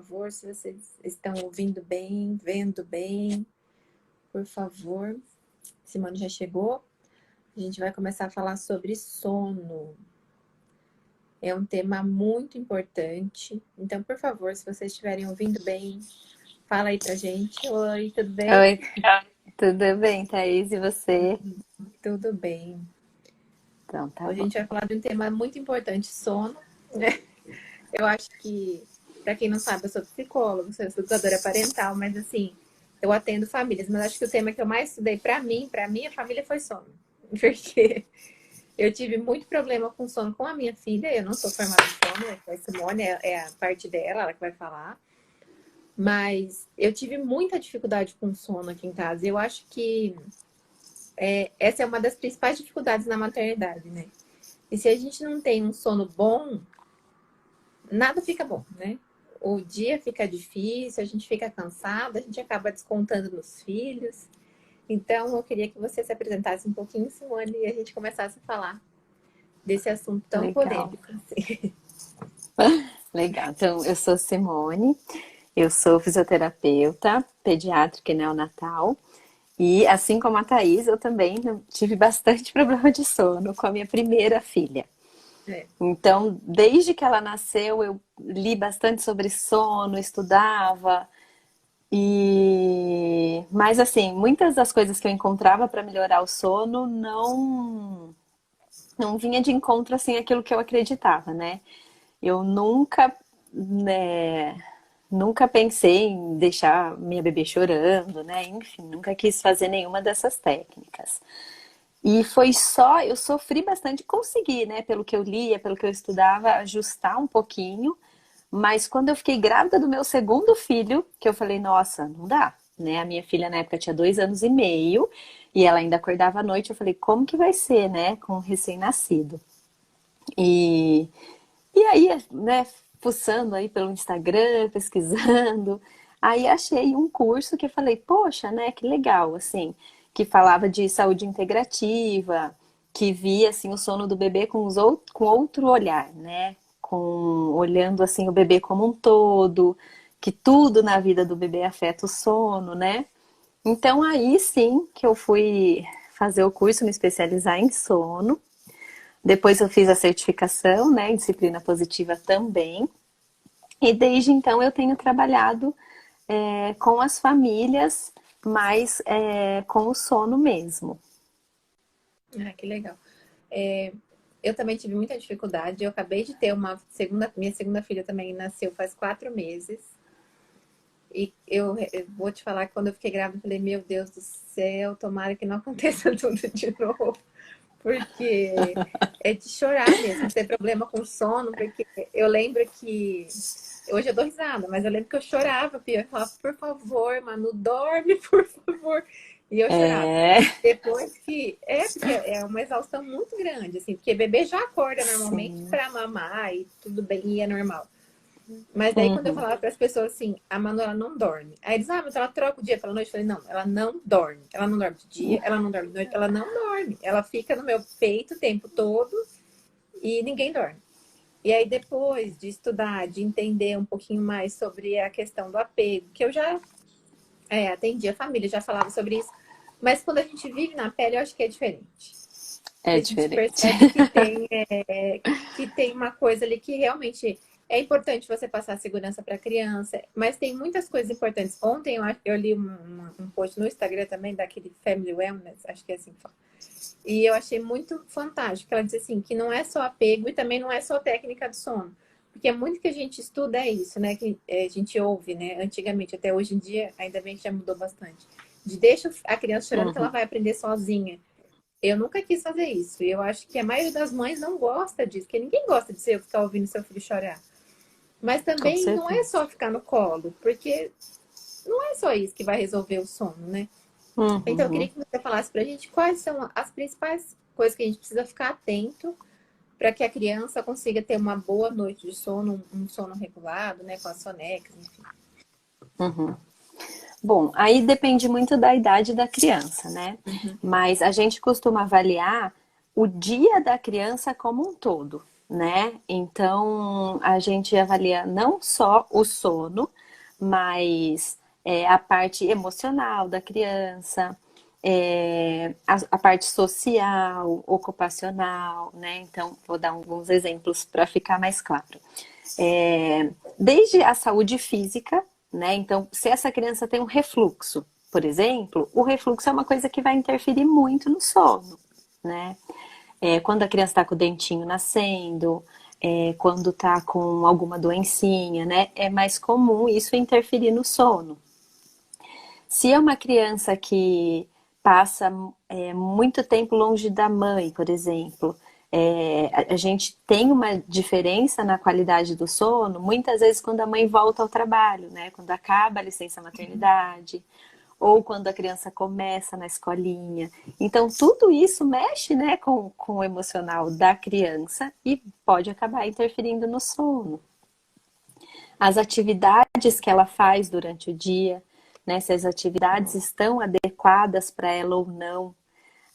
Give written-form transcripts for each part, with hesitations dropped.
favor, se vocês estão ouvindo bem, vendo bem, por favor. Simone já chegou. A gente vai começar a falar sobre sono. É um tema muito importante. Então, por favor, se vocês estiverem ouvindo bem, fala aí pra gente. Oi, tudo bem? Oi, tudo bem, Thaís? E você? Tudo bem. Então, tá Hoje a bom. gente vai falar de um tema muito importante, sono, né? Eu acho que, para quem não sabe, eu sou psicóloga, sou educadora parental, mas assim, eu atendo famílias, mas acho que o tema que eu mais estudei para minha família foi sono. Porque eu tive muito problema com sono com a minha filha, eu não sou formada em sono, a Simone é a parte dela, ela que vai falar. Mas eu tive muita dificuldade com sono aqui em casa. Eu acho que essa é uma das principais dificuldades na maternidade, né? E se a gente não tem um sono bom, nada fica bom, né? O dia fica difícil, a gente fica cansada, a gente acaba descontando nos filhos. Então, eu queria que você se apresentasse um pouquinho, Simone, e a gente começasse a falar desse assunto tão Legal. polêmico, assim. Legal. Então, eu sou Simone, eu sou fisioterapeuta, pediátrica e neonatal. E assim como a Thaís, eu também tive bastante problema de sono com a minha primeira filha. É, Então, desde que ela nasceu, eu li bastante sobre sono, estudava. Mas assim, muitas das coisas que eu encontrava para melhorar o sono não vinha de encontro assim aquilo que eu acreditava, né? Eu nunca, né, nunca pensei em deixar minha bebê chorando, né? Enfim, nunca quis fazer nenhuma dessas técnicas. E foi só, eu sofri bastante, consegui, né? Pelo que eu lia, pelo que eu estudava, ajustar um pouquinho. Mas quando eu fiquei grávida do meu segundo filho, que eu falei, nossa, não dá, né? A minha filha na época tinha 2 anos e meio e ela ainda acordava à noite. Eu falei, como que vai ser, né? Com um recém-nascido. E, e aí, né? Fuçando aí pelo Instagram, pesquisando. Aí achei um curso que eu falei, poxa, né? Que legal, assim, que falava de saúde integrativa, que via assim o sono do bebê com outro olhar, né? Com olhando assim o bebê como um todo, que tudo na vida do bebê afeta o sono, né? Então aí sim que eu fui fazer o curso, me especializar em sono. Depois eu fiz a certificação, né, em disciplina positiva também. E desde então eu tenho trabalhado com as famílias, mas com o sono mesmo. que legal. Eu também tive muita dificuldade. Eu acabei de ter minha segunda filha também nasceu faz 4 meses. E eu vou te falar que quando eu fiquei grávida, eu falei, meu Deus do céu, tomara que não aconteça tudo de novo. Porque é de chorar mesmo, de ter problema com sono, porque eu lembro que. Hoje eu dou risada, mas eu lembro que eu chorava, Pia. Eu falava, por favor, Manu, dorme, por favor. E eu chorava. É, Depois que. Porque é uma exaustão muito grande, assim, porque bebê já acorda normalmente sim. para mamar e tudo bem, e é normal. Mas daí quando eu Uhum. falava para as pessoas assim, a Manu ela não dorme. Aí eles, mas ela troca o dia pela noite. Eu falei, não, ela não dorme. Ela não dorme de dia, ela não dorme de noite, ela não dorme. Ela fica no meu peito o tempo todo e ninguém dorme. E aí depois de estudar, de entender um pouquinho mais sobre a questão do apego, que eu já atendi a família, já falava sobre isso. Mas quando a gente vive na pele, eu acho que é diferente. Que É a gente diferente. percebe que tem uma coisa ali que realmente é importante você passar segurança para a criança, mas tem muitas coisas importantes. Ontem eu li um post no Instagram também daquele Family Wellness, acho que é assim que fala. E eu achei muito fantástico. Ela diz assim, que não é só apego e também não é só técnica do sono. Porque muito que a gente estuda é isso, né? Que a gente ouve, né? Antigamente, até hoje em dia, ainda bem que já mudou bastante. De deixa a criança chorando que ela Uhum. vai aprender sozinha. Eu nunca quis fazer isso. E eu acho que a maioria das mães não gosta disso, porque ninguém gosta de você ficar ouvindo seu filho chorar. Mas Com também não é certeza. só ficar no colo, porque não é só isso que vai resolver o sono, né? Então eu queria Uhum. que você falasse pra gente quais são as principais coisas que a gente precisa ficar atento para que a criança consiga ter uma boa noite de sono, um sono regulado, né? Com as sonecas, enfim. Uhum. Bom, aí depende muito da idade da criança, né? Uhum. Mas a gente costuma avaliar o dia da criança como um todo. né? Então, a gente avalia não só o sono, mas a parte emocional da criança, a parte social, ocupacional, né? Então, vou dar alguns exemplos para ficar mais claro. Desde a saúde física, né? Então, se essa criança tem um refluxo, por exemplo, o refluxo é uma coisa que vai interferir muito no sono, né? Quando a criança está com o dentinho nascendo, quando está com alguma doencinha, né? É mais comum isso interferir no sono. Se é uma criança que passa muito tempo longe da mãe, por exemplo, a gente tem uma diferença na qualidade do sono, muitas vezes quando a mãe volta ao trabalho, né? Quando acaba a licença maternidade, ou quando a criança começa na escolinha. Então, tudo isso mexe, né, com o emocional da criança e pode acabar interferindo no sono. As atividades que ela faz durante o dia, né, se as atividades estão adequadas para ela ou não.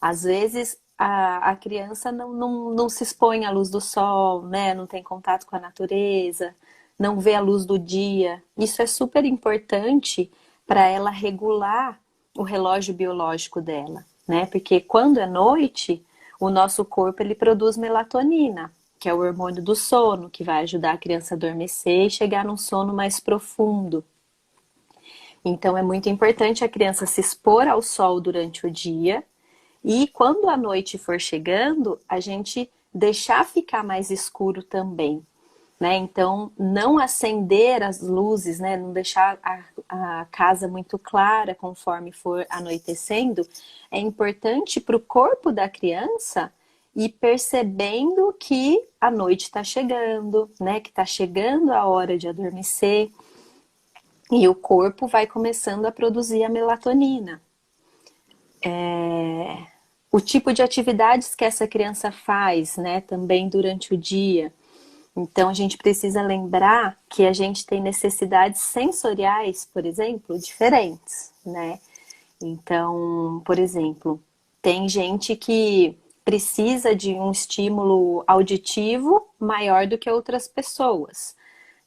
Às vezes, a criança não se expõe à luz do sol, né, não tem contato com a natureza, não vê a luz do dia. Isso é super importante para ela regular o relógio biológico dela, né? Porque quando é noite, o nosso corpo ele produz melatonina, que é o hormônio do sono, que vai ajudar a criança a adormecer e chegar num sono mais profundo. Então é muito importante a criança se expor ao sol durante o dia e quando a noite for chegando, a gente deixar ficar mais escuro também, né? Então, não acender as luzes, né? Não deixar a casa muito clara conforme for anoitecendo, é importante para o corpo da criança ir percebendo que a noite está chegando, né? Que está chegando a hora de adormecer e o corpo vai começando a produzir a melatonina. O tipo de atividades que essa criança faz, né? Também durante o dia. Então, a gente precisa lembrar que a gente tem necessidades sensoriais, por exemplo, diferentes, né? Então, por exemplo, tem gente que precisa de um estímulo auditivo maior do que outras pessoas,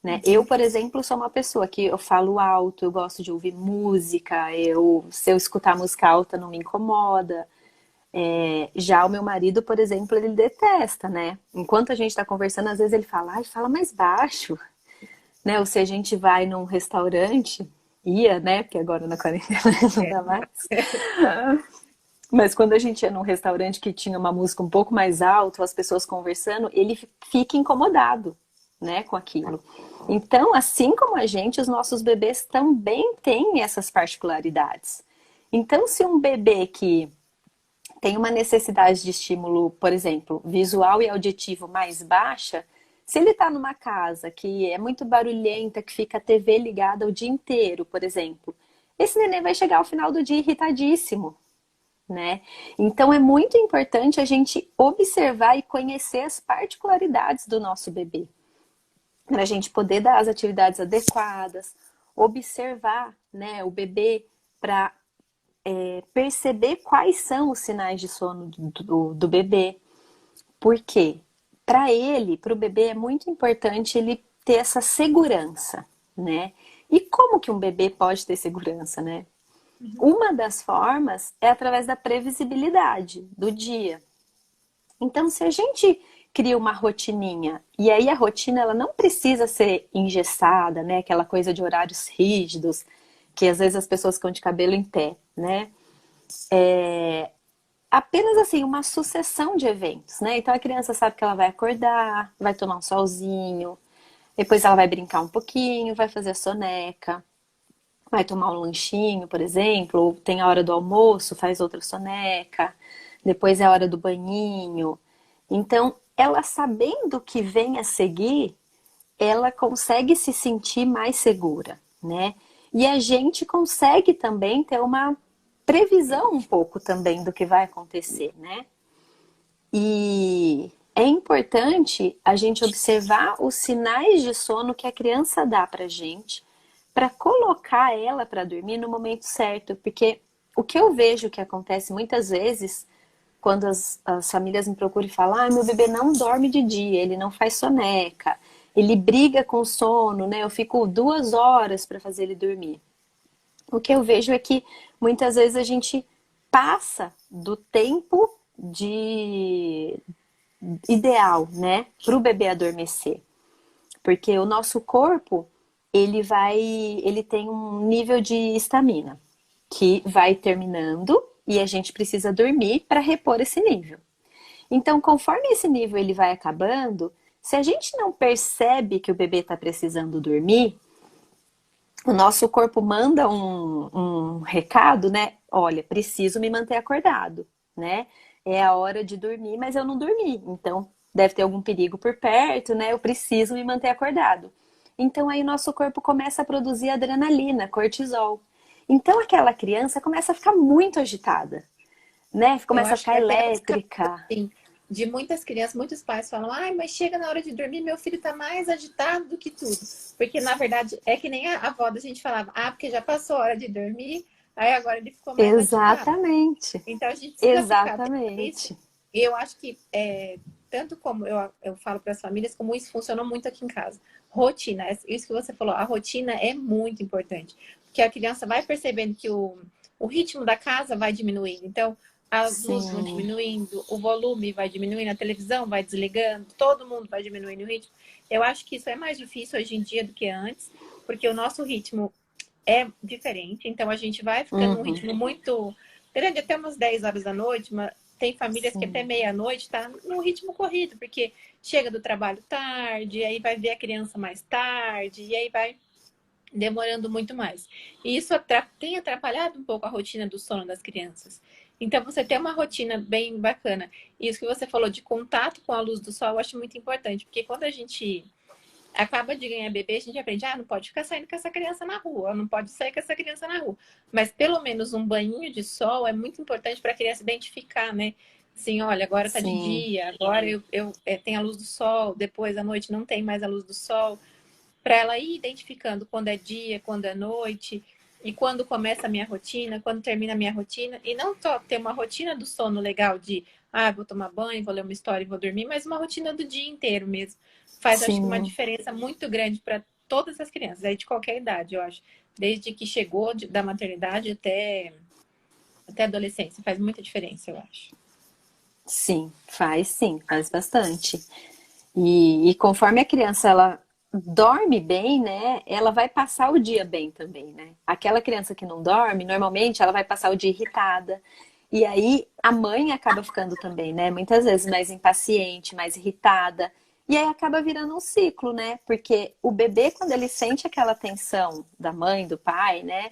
né? Eu, por exemplo, sou uma pessoa que eu falo alto, eu gosto de ouvir música, se eu escutar música alta não me incomoda. Já o meu marido, por exemplo, ele detesta, né? Enquanto a gente tá conversando, às vezes ele fala, ai, fala mais baixo, né? Ou se a gente vai num restaurante, ia, né? Porque agora na quarentena não dá mais. Mas quando a gente ia num restaurante que tinha uma música um pouco mais alta, as pessoas conversando, ele fica incomodado, né, com aquilo. Então, assim como a gente, os nossos bebês também têm essas particularidades. Então, se um bebê que tem uma necessidade de estímulo, por exemplo, visual e auditivo mais baixa, se ele está numa casa que é muito barulhenta, que fica a TV ligada o dia inteiro, por exemplo, esse neném vai chegar ao final do dia irritadíssimo, né? Então é muito importante a gente observar e conhecer as particularidades do nosso bebê, para a gente poder dar as atividades adequadas, observar, né, o bebê para perceber quais são os sinais de sono do bebê. Por quê? Para o bebê é muito importante ele ter essa segurança, né? E como que um bebê pode ter segurança, né? Uma das formas é através da previsibilidade do dia. Então, se a gente cria uma rotininha, e aí a rotina ela não precisa ser engessada, né? Aquela coisa de horários rígidos, que às vezes as pessoas ficam de cabelo em pé, né? Apenas assim, uma sucessão de eventos, né? Então a criança sabe que ela vai acordar, vai tomar um solzinho, depois ela vai brincar um pouquinho, vai fazer a soneca, vai tomar um lanchinho, por exemplo, ou tem a hora do almoço, faz outra soneca, depois é a hora do banhinho. Então, ela sabendo o que vem a seguir, ela consegue se sentir mais segura, né? E a gente consegue também ter uma previsão um pouco também do que vai acontecer, né? E é importante a gente observar os sinais de sono que a criança dá pra gente, para colocar ela para dormir no momento certo, porque o que eu vejo que acontece muitas vezes quando as famílias me procuram e falam, meu bebê não dorme de dia, ele não faz soneca, ele briga com o sono, né? Eu fico 2 horas para fazer ele dormir. O que eu vejo é que muitas vezes a gente passa do tempo de ideal, né, para o bebê adormecer. Porque o nosso corpo, ele tem um nível de estamina que vai terminando e a gente precisa dormir para repor esse nível. Então, conforme esse nível ele vai acabando, se a gente não percebe que o bebê está precisando dormir, o nosso corpo manda um recado, né? Olha, preciso me manter acordado, né? É a hora de dormir, mas eu não dormi. Então, deve ter algum perigo por perto, né? Eu preciso me manter acordado. Então, aí o nosso corpo começa a produzir adrenalina, cortisol. Então, aquela criança começa a ficar muito agitada, né? Eu Começa a acho que ficar até os casos, elétrica. assim, de muitas crianças, muitos pais falam, ai, mas chega na hora de dormir, meu filho tá mais agitado do que tudo. Porque, na verdade, é que nem a avó da gente falava, porque já passou a hora de dormir, aí agora ele ficou mais agitado. Exatamente. Então, a gente precisa ficar atento a isso. Exatamente. E eu acho que, tanto como eu falo para as famílias, como isso funcionou muito aqui em casa. Rotina, isso que você falou, a rotina é muito importante. Porque a criança vai percebendo que o ritmo da casa vai diminuindo. Então, as luzes vão Sim, diminuindo, o volume vai diminuindo, a televisão vai desligando, todo mundo vai diminuindo o ritmo. Eu acho que isso é mais difícil hoje em dia do que antes, porque o nosso ritmo é diferente. Então, a gente vai ficando num uhum, ritmo muito grande, até umas 10 horas da noite. Tem famílias que até sim, meia-noite tá num ritmo corrido, porque chega do trabalho tarde, aí vai ver a criança mais tarde, e aí vai demorando muito mais. E isso tem atrapalhado um pouco a rotina do sono das crianças. Então, você ter uma rotina bem bacana. Isso que você falou de contato com a luz do sol, eu acho muito importante, porque quando a gente acaba de ganhar bebê, a gente aprende, não pode ficar saindo com essa criança na rua, não pode sair com essa criança na rua. Mas pelo menos um banhinho de sol é muito importante para a criança identificar, né? Assim, olha, agora tá de sim, dia, agora eu tenho a luz do sol, depois à noite não tem mais a luz do sol, para ela ir identificando quando é dia, quando é noite, e quando começa a minha rotina, quando termina a minha rotina, e não só ter uma rotina do sono legal de, vou tomar banho, vou ler uma história e vou dormir, mas uma rotina do dia inteiro mesmo. Faz, acho que, uma sim. diferença muito grande para todas as crianças, aí de qualquer idade, eu acho. Desde que chegou da maternidade até a adolescência, faz muita diferença, eu acho. Sim, faz bastante. E conforme a criança ela dorme bem, né, ela vai passar o dia bem também, né? Aquela criança que não dorme, normalmente ela vai passar o dia irritada. E aí a mãe acaba ficando também, né, muitas vezes mais impaciente, mais irritada. E aí acaba virando um ciclo, né? Porque o bebê, quando ele sente aquela tensão da mãe, do pai, né,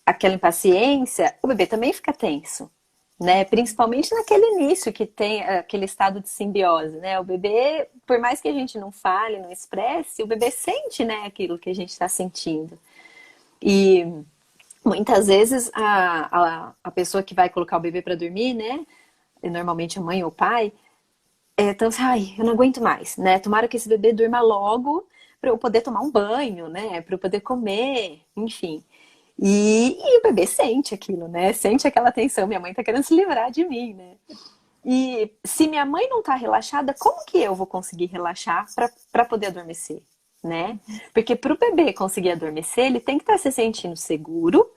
aquela impaciência, o bebê também fica tenso, né? Principalmente naquele início que tem aquele estado de simbiose, né? O bebê, por mais que a gente não fale, não expresse, o bebê sente, né, aquilo que a gente está sentindo. E muitas vezes a pessoa que vai colocar o bebê para dormir, né? Normalmente a mãe ou o pai, então, assim, eu não aguento mais, né? Tomara que esse bebê durma logo para eu poder tomar um banho, né? Para eu poder comer, enfim. E o bebê sente aquilo, né? Sente aquela tensão. Minha mãe tá querendo se livrar de mim, né? E se minha mãe não tá relaxada, como que eu vou conseguir relaxar para poder adormecer, né? Porque para o bebê conseguir adormecer, ele tem que estar se sentindo seguro,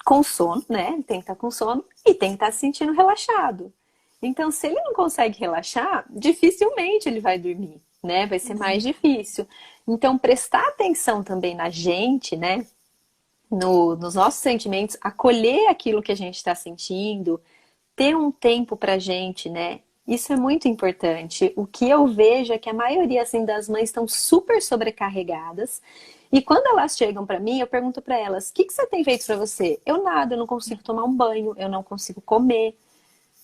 com sono, né? Ele tem que estar com sono e tem que estar se sentindo relaxado. Então, se ele não consegue relaxar, dificilmente ele vai dormir, né? Vai ser mais difícil. Então, prestar atenção também na gente, né? Nos nossos sentimentos, acolher aquilo que a gente está sentindo, ter um tempo pra gente, né? Isso é muito importante. O que eu vejo é que a maioria assim, das mães estão super sobrecarregadas. E quando elas chegam pra mim, eu pergunto pra elas: o que você tem feito pra você? Eu nada, eu não consigo tomar um banho, eu não consigo comer,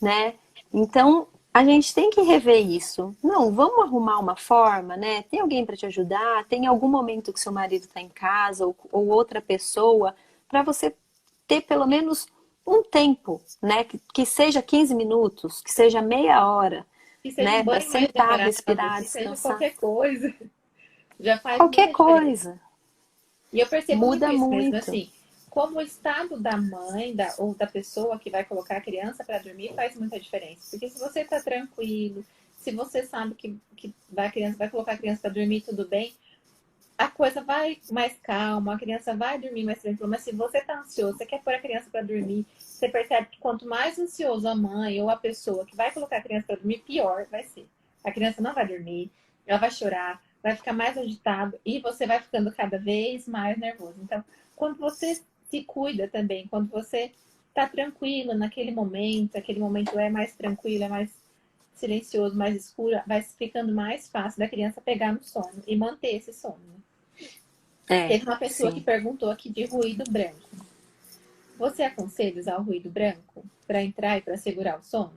né? Então, a gente tem que rever isso. Não, vamos arrumar uma forma, né? Tem alguém para te ajudar? Tem algum momento que seu marido está em casa ou outra pessoa para você ter pelo menos um tempo, né? Que seja 15 minutos, que seja meia hora, Que seja um né? Para banho mais sentar, demorado, respirar, que seja descansar. qualquer coisa, já faz Qualquer muita diferença. coisa E eu percebo muito muda isso mesmo, muito. assim. como o estado da mãe ou da pessoa que vai colocar a criança para dormir faz muita diferença. Porque se você está tranquilo, se você sabe a criança vai colocar a criança para dormir tudo bem, a coisa vai mais calma, a criança vai dormir mais tranquila. Mas se você está ansioso, você quer pôr a criança para dormir, você percebe que quanto mais ansioso a mãe ou a pessoa que vai colocar a criança para dormir, pior vai ser. A criança não vai dormir, ela vai chorar, vai ficar mais agitada e você vai ficando cada vez mais nervoso. Então, quando você se cuida também, quando você está tranquilo naquele momento, aquele momento é mais tranquilo, é mais silencioso, mais escuro, vai ficando mais fácil da criança pegar no sono e manter esse sono. Né? É, Teve uma pessoa que sim. perguntou aqui de ruído branco. Você aconselha usar o ruído branco para entrar e para segurar o sono?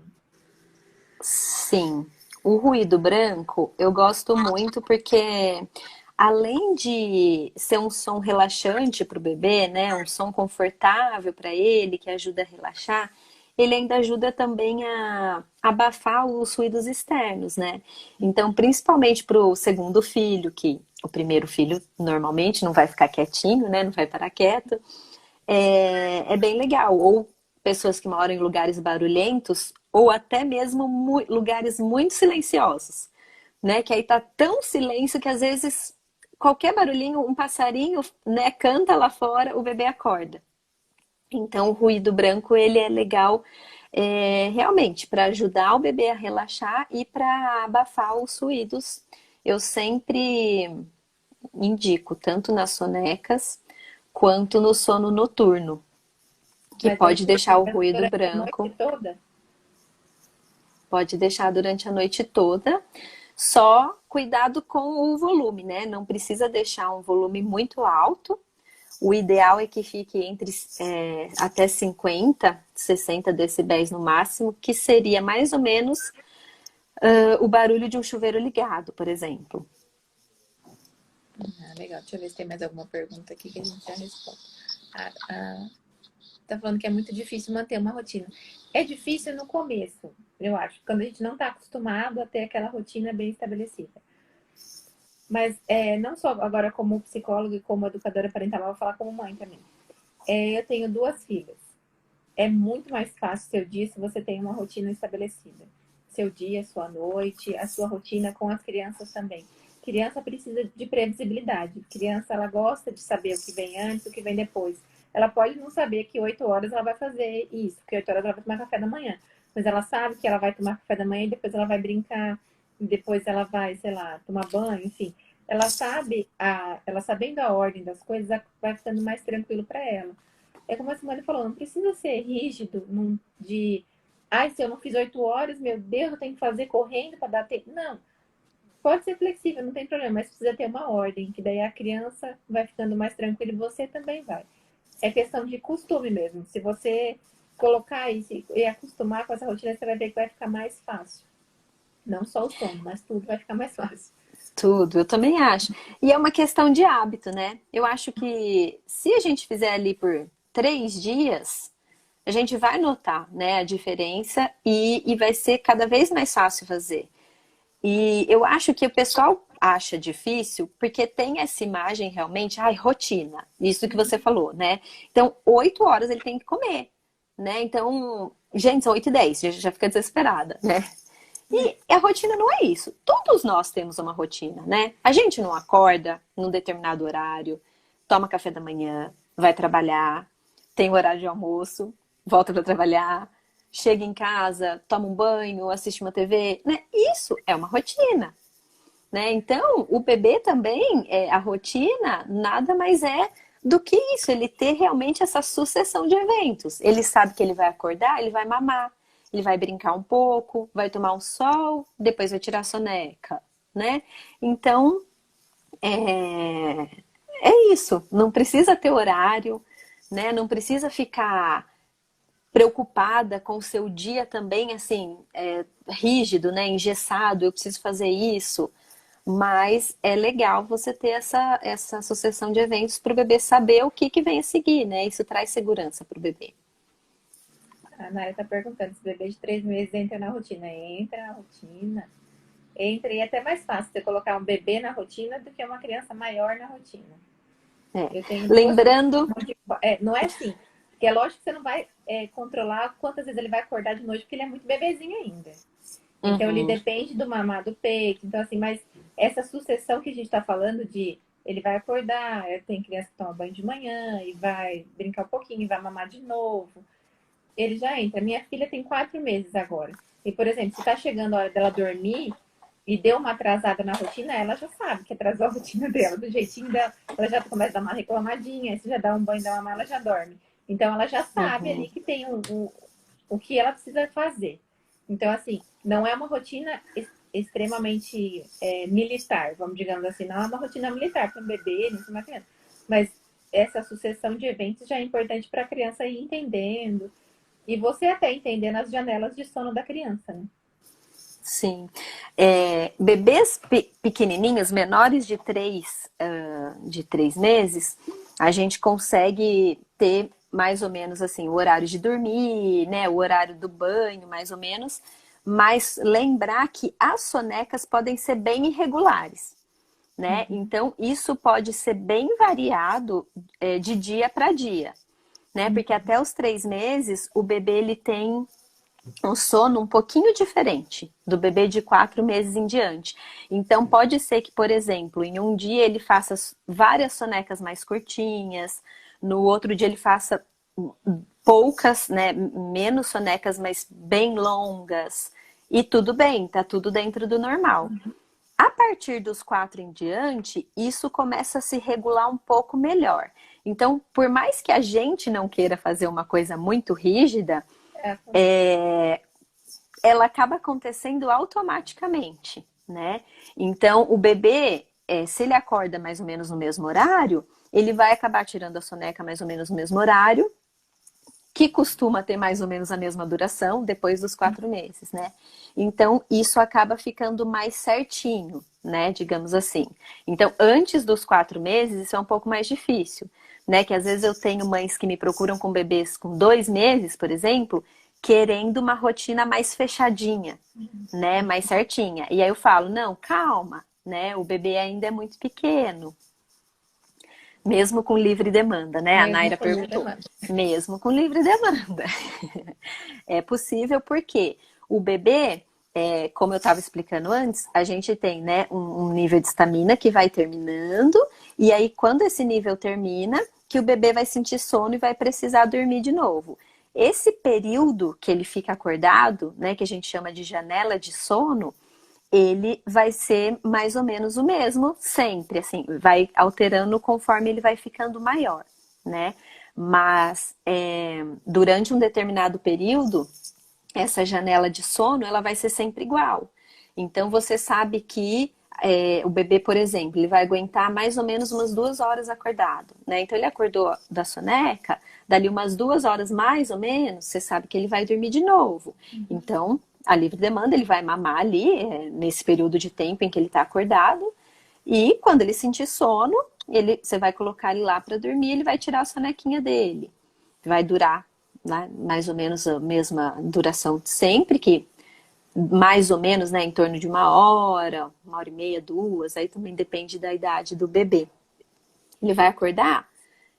Sim, o ruído branco eu gosto muito porque além de ser um som relaxante para o bebê, né, um som confortável para ele que ajuda a relaxar, ele ainda ajuda também a abafar os ruídos externos, né? Então, principalmente para o segundo filho, que o primeiro filho normalmente não vai ficar quietinho, né, não vai parar quieto, é bem legal. Ou pessoas que moram em lugares barulhentos, ou até mesmo lugares muito silenciosos, né? Que aí tá tão silêncio que às vezes qualquer barulhinho, um passarinho, né, canta lá fora, o bebê acorda. Então, o ruído branco ele é legal realmente para ajudar o bebê a relaxar e para abafar os ruídos. Eu sempre indico, tanto nas sonecas quanto no sono noturno, que Mas aí pode deixar o ruído durante a noite branco, toda? pode deixar durante a noite toda. Só cuidado com o volume, né? Não precisa deixar um volume muito alto. O ideal é que fique entre até 50, 60 decibéis no máximo, que seria mais ou menos o barulho de um chuveiro ligado, por exemplo. Ah, legal. Deixa eu ver se tem mais alguma pergunta aqui que a gente já responde. Tá falando que é muito difícil manter uma rotina. É difícil no começo, eu acho, quando a gente não está acostumado a ter aquela rotina bem estabelecida. Mas não só agora como psicóloga e como educadora parental, eu vou falar como mãe também. Eu tenho duas filhas. É muito mais fácil seu dia se você tem uma rotina estabelecida. Seu dia, sua noite, a sua rotina com as crianças também. Criança precisa de previsibilidade. Criança, ela gosta de saber o que vem antes, o que vem depois. Ela pode não saber que 8 horas ela vai fazer isso, que 8 horas ela vai tomar café da manhã. Mas ela sabe que ela vai tomar café da manhã e depois ela vai brincar, e depois ela vai, sei lá, tomar banho, enfim. Ela sabe, ela sabendo a ordem das coisas, vai ficando mais tranquilo para ela. É como a Simone falou, não precisa ser rígido ai, se eu não fiz 8 horas, meu Deus, eu tenho que fazer correndo para dar tempo. Não, pode ser flexível, não tem problema, mas precisa ter uma ordem, que daí a criança vai ficando mais tranquila e você também vai. É questão de costume mesmo. Se você colocar isso e acostumar com essa rotina, você vai ver que vai ficar mais fácil. Não só o sono, mas tudo vai ficar mais fácil. Tudo, eu também acho. E é uma questão de hábito, né? Eu acho que se a gente fizer ali por 3 dias, a gente vai notar, né, a diferença e vai ser cada vez mais fácil fazer. E eu acho que o pessoal acha difícil porque tem essa imagem realmente, ai, rotina, isso que você falou, né? Então, 8 horas ele tem que comer, né? Então, gente, são 8h10, já fica desesperada, né? E a rotina não é isso. Todos nós temos uma rotina, né? A gente não acorda num determinado horário, toma café da manhã, vai trabalhar, tem o horário de almoço, volta para trabalhar, chega em casa, toma um banho, assiste uma TV, né? Isso é uma rotina, né? Então, o bebê também, a rotina nada mais é do que isso, ele ter realmente essa sucessão de eventos. Ele sabe que ele vai acordar, ele vai mamar, ele vai brincar um pouco, vai tomar um sol, depois vai tirar a soneca, né? Então, é, é isso, não precisa ter horário, né? Não precisa ficar preocupada com o seu dia também, assim, rígido, né? Engessado, eu preciso fazer isso. Mas é legal você ter essa sucessão de eventos para o bebê saber o que vem a seguir, né? Isso traz segurança para o bebê. A Nara está perguntando se o bebê de 3 meses entra na rotina. Entra na rotina. Entra e é até mais fácil você colocar um bebê na rotina do que uma criança maior na rotina. É. Eu tenho duas Lembrando, não é assim. Porque é lógico que você não vai controlar quantas vezes ele vai acordar de noite, porque ele é muito bebezinho ainda. Então, ele uhum, depende do mamar do peito. Então, assim, mas essa sucessão que a gente está falando de ele vai acordar, tem criança que toma banho de manhã e vai brincar um pouquinho e vai mamar de novo. Ele já entra. Minha filha tem 4 meses agora. E, por exemplo, se tá chegando a hora dela dormir e deu uma atrasada na rotina, ela já sabe que atrasou a rotina dela, do jeitinho dela. Ela já começa a dar uma reclamadinha, se já dá um banho da mamãe, ela já dorme. Então, ela já sabe uhum. ali que tem o que ela precisa fazer. Então, assim, não é uma rotina extremamente militar, vamos digamos assim, não é uma rotina militar para um bebê, nem para uma criança. Mas essa sucessão de eventos já é importante para a criança ir entendendo. E você até entendendo as janelas de sono da criança, né? Sim. Bebês pequenininhos, menores de 3 meses, a gente consegue ter mais ou menos assim o horário de dormir, né, o horário do banho, mais ou menos, mas lembrar que as sonecas podem ser bem irregulares, né? Uhum. Então isso pode ser bem variado de dia para dia, né? Porque até os 3 meses o bebê ele tem um sono um pouquinho diferente do bebê de 4 meses em diante. Então, pode ser que, por exemplo, em um dia ele faça várias sonecas mais curtinhas, no outro dia ele faça poucas, né, menos sonecas, mas bem longas. E tudo bem, tá tudo dentro do normal. A partir dos 4 em diante, isso começa a se regular um pouco melhor. Então, por mais que a gente não queira fazer uma coisa muito rígida, É, ela acaba acontecendo automaticamente, né? Então, o bebê, se ele acorda mais ou menos no mesmo horário, ele vai acabar tirando a soneca mais ou menos no mesmo horário, que costuma ter mais ou menos a mesma duração depois dos 4 meses, né? Então, isso acaba ficando mais certinho, né? Digamos assim. Então, antes dos 4 meses, isso é um pouco mais difícil, né? Que às vezes eu tenho mães que me procuram com bebês com 2 meses, por exemplo, querendo uma rotina mais fechadinha, né? Mais certinha. E aí eu falo, não, calma, né? O bebê ainda é muito pequeno. Mesmo com livre demanda, né? A mesmo Naira com livre perguntou. demanda. Mesmo com livre demanda. É possível porque o bebê, como eu estava explicando antes, a gente tem, né, um nível de estamina que vai terminando, e aí quando esse nível termina, que o bebê vai sentir sono e vai precisar dormir de novo. Esse período que ele fica acordado, né, que a gente chama de janela de sono, ele vai ser mais ou menos o mesmo sempre, assim, vai alterando conforme ele vai ficando maior, né? Mas durante um determinado período, essa janela de sono, ela vai ser sempre igual. Então, você sabe que o bebê, por exemplo, ele vai aguentar mais ou menos umas 2 horas acordado, né? Então, ele acordou da soneca, dali umas 2 horas mais ou menos, você sabe que ele vai dormir de novo. Então, a livre demanda, ele vai mamar ali, nesse período de tempo em que ele está acordado, e quando ele sentir sono, você vai colocar ele lá para dormir, ele vai tirar a sonequinha dele. Vai durar, né, mais ou menos a mesma duração de sempre, que mais ou menos, né, em torno de 1 hora e meia, 2, aí também depende da idade do bebê. Ele vai acordar,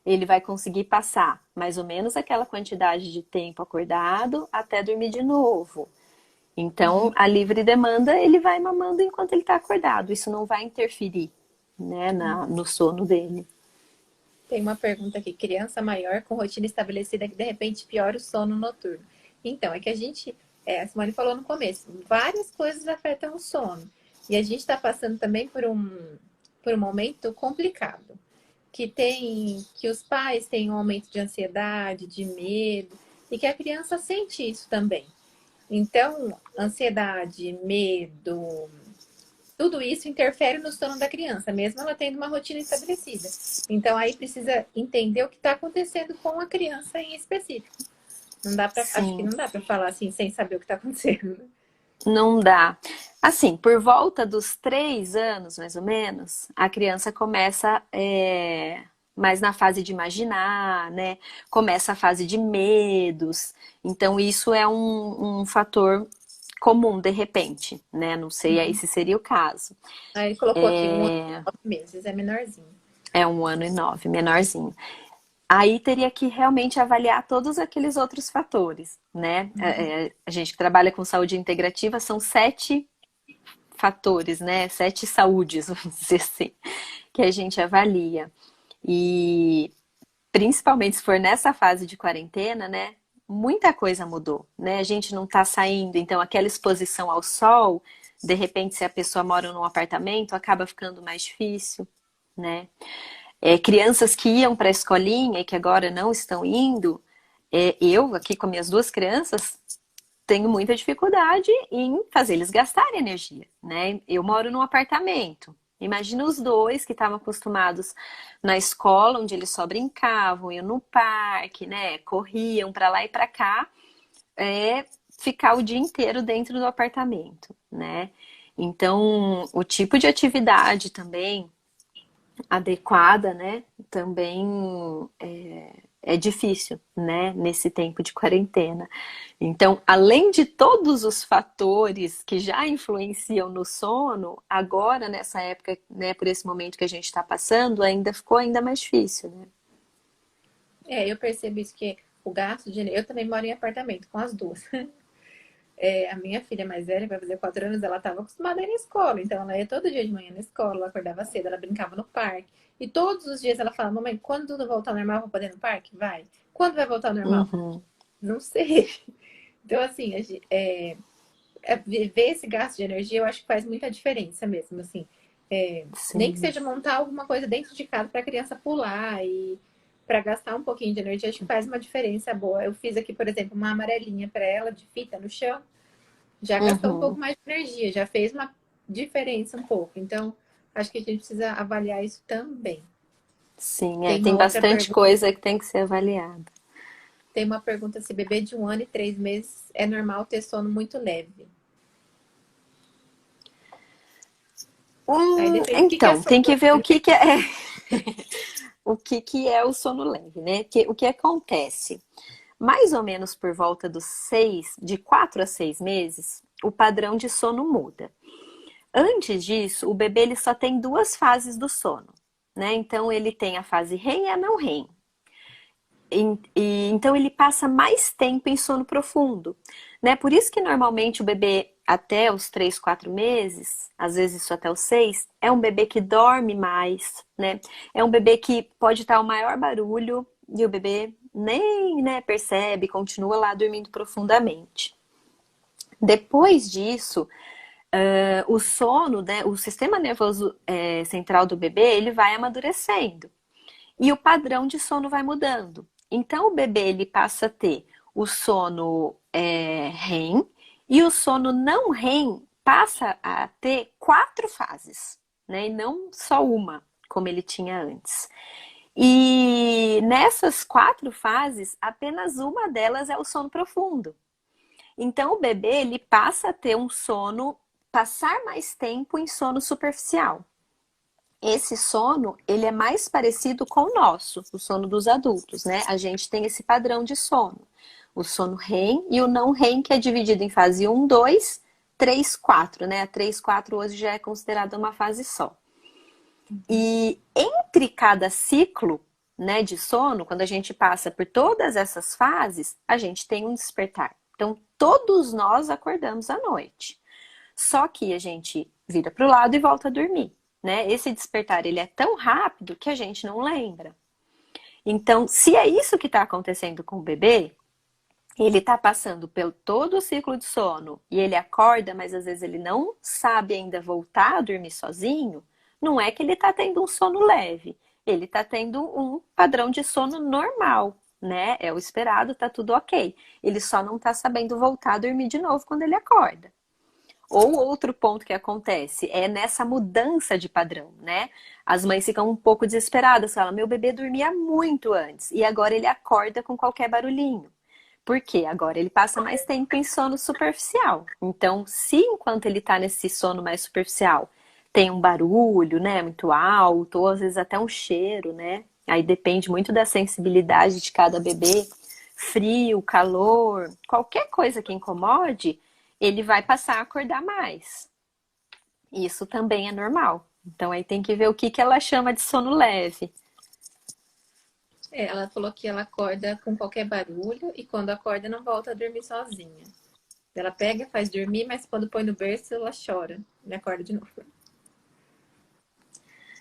ele vai conseguir passar mais ou menos aquela quantidade de tempo acordado até dormir de novo. Então, a livre demanda, ele vai mamando enquanto ele está acordado. Isso não vai interferir, né, no sono dele. Tem uma pergunta aqui: criança maior com rotina estabelecida que de repente piora o sono noturno. Então, é que a Simone falou no começo, várias coisas afetam o sono. E a gente está passando também por um momento complicado. Que os pais têm um aumento de ansiedade, de medo, e que a criança sente isso também. Então, ansiedade, medo, tudo isso interfere no sono da criança, mesmo ela tendo uma rotina estabelecida. Então, aí precisa entender o que está acontecendo com a criança em específico. Não dá para, acho que Sim, não dá para falar assim sem saber o que está acontecendo, né? não dá. Assim, por volta dos 3 anos, mais ou menos, a criança começa mais na fase de imaginar, né? Começa a fase de medos. Então, isso é um fator comum, de repente, né? Não sei aí se seria o caso. Aí ele colocou aqui 1 ano e 9 meses, é menorzinho. É 1 ano e 9, menorzinho. Aí teria que realmente avaliar todos aqueles outros fatores, né? A gente que trabalha com saúde integrativa são 7 fatores, né? 7 saúdes, vamos dizer assim, que a gente avalia. E principalmente se for nessa fase de quarentena, né? Muita coisa mudou, né? A gente não tá saindo, então aquela exposição ao sol, de repente, se a pessoa mora num apartamento, acaba ficando mais difícil, né? Crianças que iam para a escolinha e que agora não estão indo, eu aqui com minhas 2 crianças tenho muita dificuldade em fazer eles gastarem energia, né? Eu moro num apartamento. Imagina os 2 que estavam acostumados na escola, onde eles só brincavam, iam no parque, né? Corriam para lá e para cá, ficar o dia inteiro dentro do apartamento, né? Então, o tipo de atividade também adequada, né? Também é difícil, né? Nesse tempo de quarentena. Então, além de todos os fatores que já influenciam no sono, agora nessa época, né? Por esse momento que a gente está passando, ainda ficou ainda mais difícil, né? Eu percebo isso que o gasto de energia. Eu também moro em apartamento com as duas. A minha filha mais velha, vai fazer 4 anos, ela estava acostumada a ir na escola. Então, ela ia todo dia de manhã na escola, ela acordava cedo, ela brincava no parque. E todos os dias ela fala: mamãe, quando tudo voltar ao normal, eu vou poder ir no parque? Vai. Quando vai voltar ao normal? Uhum, Não sei. Então, assim, ver esse gasto de energia, eu acho que faz muita diferença mesmo, assim. Nem que sim. seja montar alguma coisa dentro de casa para a criança pular e para gastar um pouquinho de energia, acho que faz uma diferença boa. Eu fiz aqui, por exemplo, uma amarelinha para ela de fita no chão, já gastou um pouco Uhum, mais de energia, já fez uma diferença um pouco. Então, acho que a gente precisa avaliar isso também. sim, Tem tem uma outra bastante pergunta, coisa que tem que ser avaliada. tem uma pergunta se bebê de 1 ano e 3 meses é normal ter sono muito leve. Aí depende do que é Então, sono tem que ver o leve, que é o que é o sono leve, né? O que acontece? Mais ou menos por volta dos 6, de 4 a 6 meses, o padrão de sono muda. Antes disso, o bebê ele só tem 2 fases do sono, né? Então ele tem a fase REM e a não REM. Então ele passa mais tempo em sono profundo, né? Por isso que normalmente o bebê até os 3, 4 meses, às vezes isso até os 6, é um bebê que dorme mais, né? É um bebê que pode estar o maior barulho e o bebê nem, né, percebe, continua lá dormindo profundamente. Depois disso, o sono, né, o sistema nervoso central do bebê, ele vai amadurecendo. E o padrão de sono vai mudando. Então, o bebê ele passa a ter o sono REM e o sono não REM passa a ter 4 fases, né? E não só uma, como ele tinha antes. E nessas 4 fases, apenas uma delas é o sono profundo. Então, o bebê ele passa a ter um sono, passar mais tempo em sono superficial. Esse sono, ele é mais parecido com o nosso, o sono dos adultos, né? A gente tem esse padrão de sono. O sono REM e o não REM, que é dividido em fase 1, 2, 3, 4, né? A 3, 4 hoje já é considerada uma fase só. E entre cada ciclo, né, de sono, quando a gente passa por todas essas fases, a gente tem um despertar. Então, todos nós acordamos à noite. Só que a gente vira para o lado e volta a dormir, né? Esse despertar ele é tão rápido que a gente não lembra. Então, se é isso que está acontecendo com o bebê, ele está passando pelo todo o ciclo de sono e ele acorda, mas às vezes ele não sabe ainda voltar a dormir sozinho, não é que ele está tendo um sono leve, ele está tendo um padrão de sono normal, né? É o esperado, tá tudo ok. Ele só não está sabendo voltar a dormir de novo quando ele acorda. Ou outro ponto que acontece é nessa mudança de padrão, né? As mães ficam um pouco desesperadas, falam: meu bebê dormia muito antes e agora ele acorda com qualquer barulhinho. Por quê? Agora ele passa mais tempo em sono superficial. Então, se enquanto ele tá nesse sono mais superficial tem um barulho, né, muito alto, ou às vezes até um cheiro, né? Aí depende muito da sensibilidade de cada bebê, frio, calor, qualquer coisa que incomode, ele vai passar a acordar mais. Isso também é normal, Então aí tem que ver o que que ela chama de sono leve. Ela falou que ela acorda com qualquer barulho e quando acorda não volta a dormir sozinha. Ela pega, faz dormir, mas quando põe no berço ela chora e acorda de novo.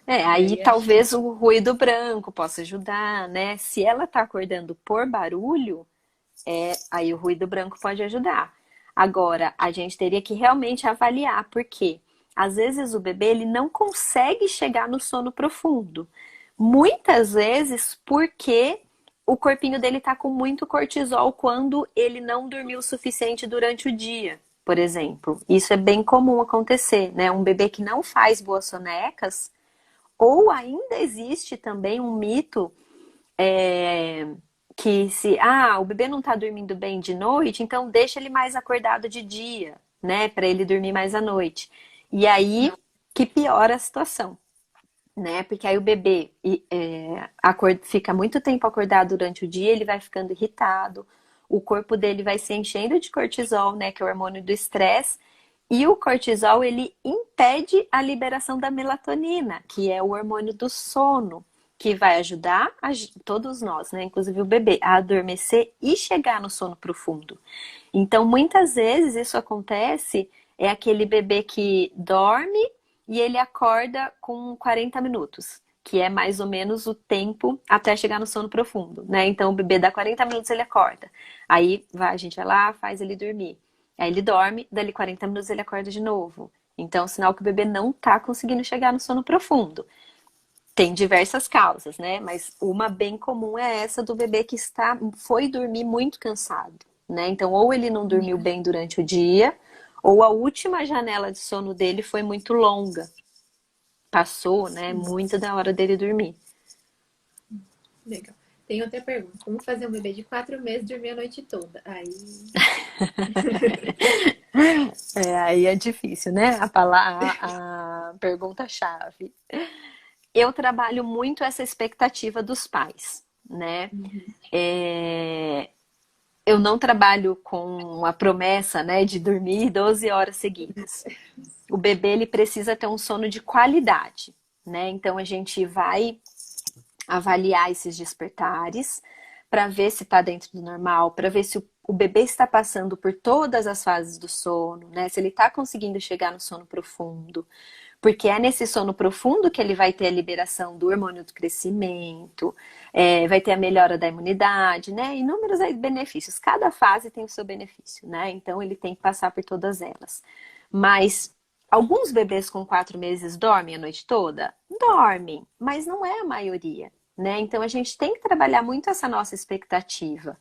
Aí Aí acho que talvez o ruído branco possa ajudar, né? Se ela tá acordando por barulho, aí o ruído branco pode ajudar. Agora, a gente teria que realmente avaliar, porque às vezes o bebê ele não consegue chegar no sono profundo. Muitas vezes porque o corpinho dele tá com muito cortisol quando ele não dormiu o suficiente durante o dia, por exemplo. Isso é bem comum acontecer, né? Um bebê que não faz boas sonecas, ou ainda existe também um mito é, que se o bebê não está dormindo bem de noite, então deixa ele mais acordado de dia, né, para ele dormir mais à noite. E aí que piora a situação, né? Porque aí o bebê fica muito tempo acordado durante o dia, ele vai ficando irritado, o corpo dele vai se enchendo de cortisol, né, que é o hormônio do estresse, e o cortisol ele impede a liberação da melatonina, que é o hormônio do sono, que vai ajudar todos nós, né, inclusive o bebê, a adormecer e chegar no sono profundo. Então, muitas vezes isso acontece, é aquele bebê que dorme e ele acorda com 40 minutos, que é mais ou menos o tempo até chegar no sono profundo, né? Então, o bebê dá 40 minutos, ele acorda. Aí a gente vai lá, faz ele dormir. Aí ele dorme, dali 40 minutos ele acorda de novo. Então, sinal que o bebê não tá conseguindo chegar no sono profundo. Tem diversas causas, né? Mas uma bem comum é essa do bebê que foi dormir muito cansado, né? Então, ou ele não dormiu bem durante o dia, ou a última janela de sono dele foi muito longa. Passou, né? Muito da hora dele dormir. legal. Tem outra pergunta. Como fazer um bebê de 4 meses dormir a noite toda? Aí. Aí é difícil, né? A pergunta-chave. Eu trabalho muito essa expectativa dos pais, né? Uhum. É, eu não trabalho com a promessa, né, de dormir 12 horas seguidas. O bebê ele precisa ter um sono de qualidade, né? Então a gente vai avaliar esses despertares para ver se está dentro do normal, para ver se o bebê está passando por todas as fases do sono, né? Se ele está conseguindo chegar no sono profundo. Porque é nesse sono profundo que ele vai ter a liberação do hormônio do crescimento, vai ter a melhora da imunidade, né? Inúmeros benefícios. Cada fase tem o seu benefício, né? Então ele tem que passar por todas elas. Mas alguns bebês com 4 meses dormem a noite toda? Dormem, mas não é a maioria, né? Então a gente tem que trabalhar muito essa nossa expectativa.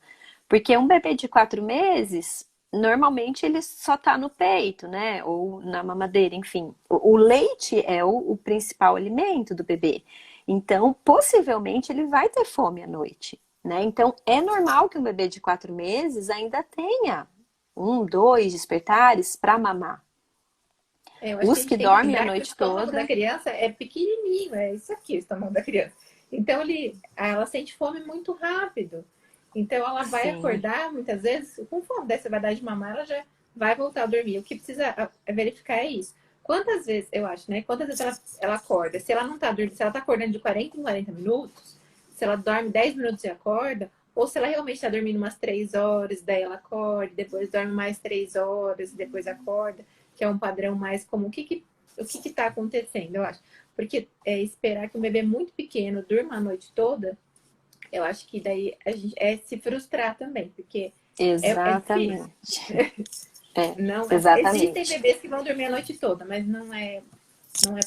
Porque um bebê de 4 meses, normalmente ele só tá no peito, né? Ou na mamadeira, enfim. O leite é o principal alimento do bebê. Então, possivelmente, ele vai ter fome à noite, né? Então, é normal que um bebê de 4 meses ainda tenha um, dois despertares para mamar. Eu acho que a Os gente que tem que dormem a lembrar que o noite estômago da toda, criança é pequenininho, é isso aqui, o estômago da criança. Então ela sente fome muito rápido. Então ela vai sim, acordar muitas vezes com fome. Daí você vai dar de mamar, ela já vai voltar a dormir. O que precisa verificar é isso. Quantas vezes, eu acho, né? Quantas vezes ela acorda? Se ela não tá dormindo, se ela tá acordando de 40 em 40 minutos, se ela dorme 10 minutos e acorda, ou se ela realmente está dormindo umas 3 horas, daí ela acorda, depois dorme mais 3 horas, depois acorda, que é um padrão mais comum. O que está acontecendo, eu acho? Porque esperar que um bebê muito pequeno durma a noite toda, eu acho que daí a gente se frustrar também, porque é difícil. exatamente. É, Não, existem exatamente. bebês que vão dormir a noite toda, mas não é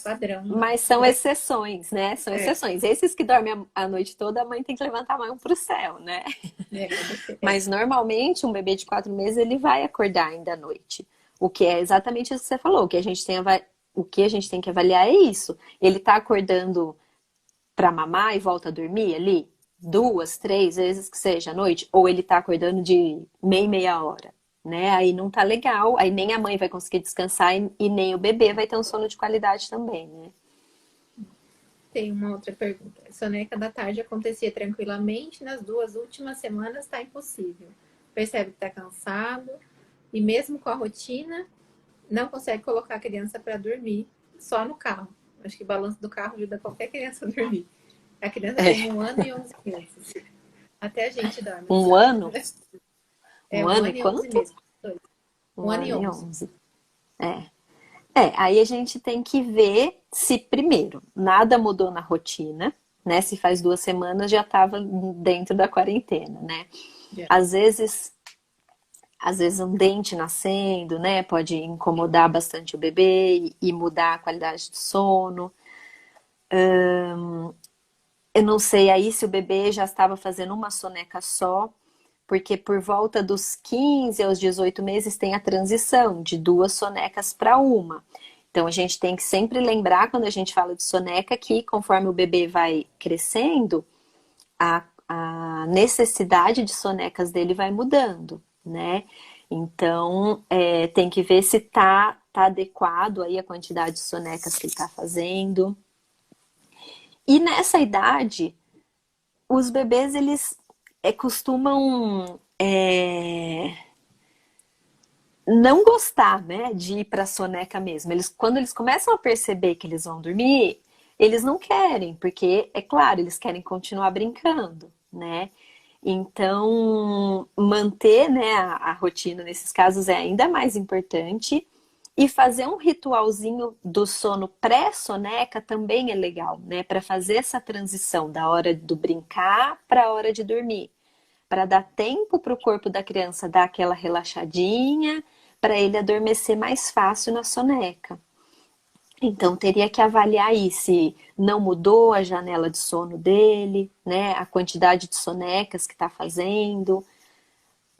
padrão, não. Mas são exceções, né? São É, exceções. Esses que dormem a noite toda, a mãe tem que levantar a mão para o céu, né? agradecer. Mas normalmente um bebê de 4 meses ele vai acordar ainda à noite. O que é exatamente isso que você falou. O que a gente tem que avaliar é isso. Ele tá acordando para mamar e volta a dormir ali 2, 3 vezes que seja à noite, ou ele tá acordando de meia em meia hora, né? Aí não tá legal. Aí nem a mãe vai conseguir descansar e nem o bebê vai ter um sono de qualidade também, né? Tem uma outra pergunta. Soneca da tarde acontecia tranquilamente, nas 2 últimas semanas está impossível. Percebe que está cansado e mesmo com a rotina, não consegue colocar a criança para dormir só no carro. Acho que o balanço do carro ajuda qualquer criança a dormir. A criança É. tem 1 ano e 11 meses. Até a gente dorme, Um sabe? ano? É Um um ano e ano e 11 quanto? meses. Dois. Um Um ano e ano e 11. 11. É. Aí a gente tem que ver se, primeiro, nada mudou na rotina, né? Se faz 2 semanas já estava dentro da quarentena, né? Já. Às vezes, um dente nascendo, né? Pode incomodar bastante o bebê e mudar a qualidade do sono. Eu não sei aí se o bebê já estava fazendo uma soneca só, porque por volta dos 15 aos 18 meses tem a transição de 2 sonecas para uma. Então a gente tem que sempre lembrar, quando a gente fala de soneca, que conforme o bebê vai crescendo, a necessidade de sonecas dele vai mudando, né? Então tem que ver se tá adequado aí a quantidade de sonecas que ele está fazendo. E nessa idade, os bebês, eles costumam não gostar, né, de ir para soneca mesmo. Quando eles começam a perceber que eles vão dormir, eles não querem, porque, é claro, eles querem continuar brincando, né? Então, manter, né, a rotina nesses casos é ainda mais importante. E fazer um ritualzinho do sono pré-soneca também é legal, né? Para fazer essa transição da hora do brincar para a hora de dormir. Para dar tempo para o corpo da criança dar aquela relaxadinha, para ele adormecer mais fácil na soneca. Então, teria que avaliar aí se não mudou a janela de sono dele, né? A quantidade de sonecas que está fazendo,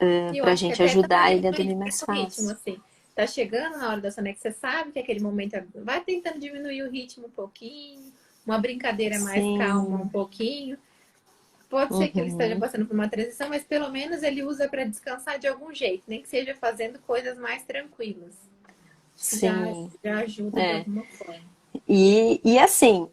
E eu para a acho que gente até tá ajudar fazendo ele a dormir isso mais no ritmo, fácil. assim. Tá chegando na hora da soneca, você sabe que aquele momento vai tentando diminuir o ritmo um pouquinho, uma brincadeira mais calma um Sim, pouquinho. Pode ser que ele esteja uhum, passando por uma transição, mas pelo menos ele usa para descansar de algum jeito, nem que seja fazendo coisas mais tranquilas. Acho que sim. já ajuda de É. alguma forma. E assim,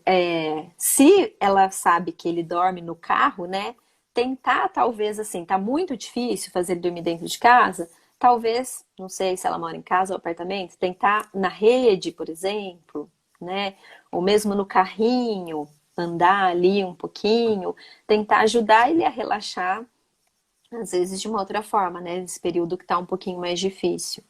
se ela sabe que ele dorme no carro, né? Tentar, talvez, assim, tá muito difícil fazer ele dormir dentro de casa. Talvez, não sei se ela mora em casa ou apartamento, tentar na rede, por exemplo, né? Ou mesmo no carrinho, andar ali um pouquinho, tentar ajudar ele a relaxar, às vezes de uma outra forma, né? Nesse período que tá um pouquinho mais difícil.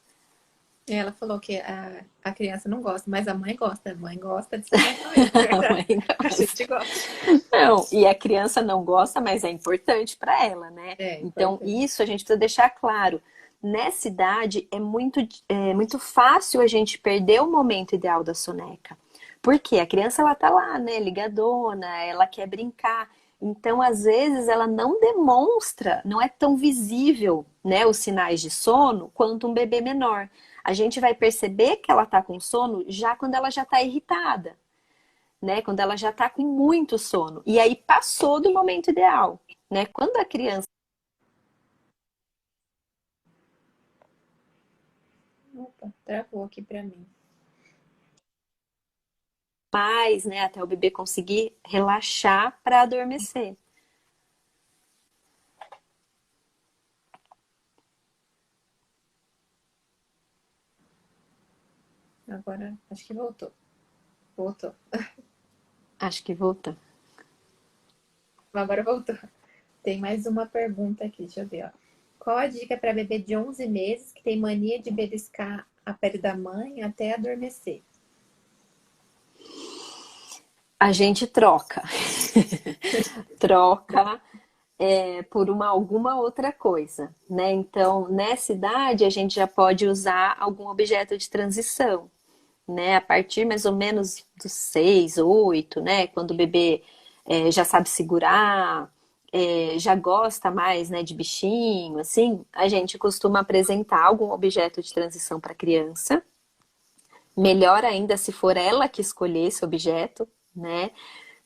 Ela falou que a criança não gosta, mas a mãe gosta. A mãe gosta de sonhar com ele, A verdade? mãe A gente gosta. gosta. Não, e a criança não gosta, mas é importante para ela, né? É Então, importante. isso a gente precisa deixar claro. Nessa idade é muito fácil a gente perder o momento ideal da soneca. Porque a criança ela tá lá, né, ligadona, ela quer brincar. Então, às vezes, ela não demonstra, não é tão visível, né, os sinais de sono quanto um bebê menor. A gente vai perceber que ela tá com sono já quando ela já tá irritada, né? Quando ela já está com muito sono. E aí passou do momento ideal, né? Quando a criança Opa, travou aqui pra mim. mais, né, até o bebê conseguir relaxar para adormecer. Agora, acho que voltou. Voltou. Acho que voltou. Agora voltou. Tem mais uma pergunta aqui, deixa eu ver, ó. Qual a dica para bebê de 11 meses que tem mania de beliscar a pele da mãe até adormecer? A gente troca. Troca por alguma outra coisa, né? Então, nessa idade, a gente já pode usar algum objeto de transição, né? A partir mais ou menos dos 6, 8, né? Quando o bebê já sabe segurar, já gosta mais, né, de bichinho, assim, a gente costuma apresentar algum objeto de transição para a criança. Melhor ainda se for ela que escolher esse objeto, né?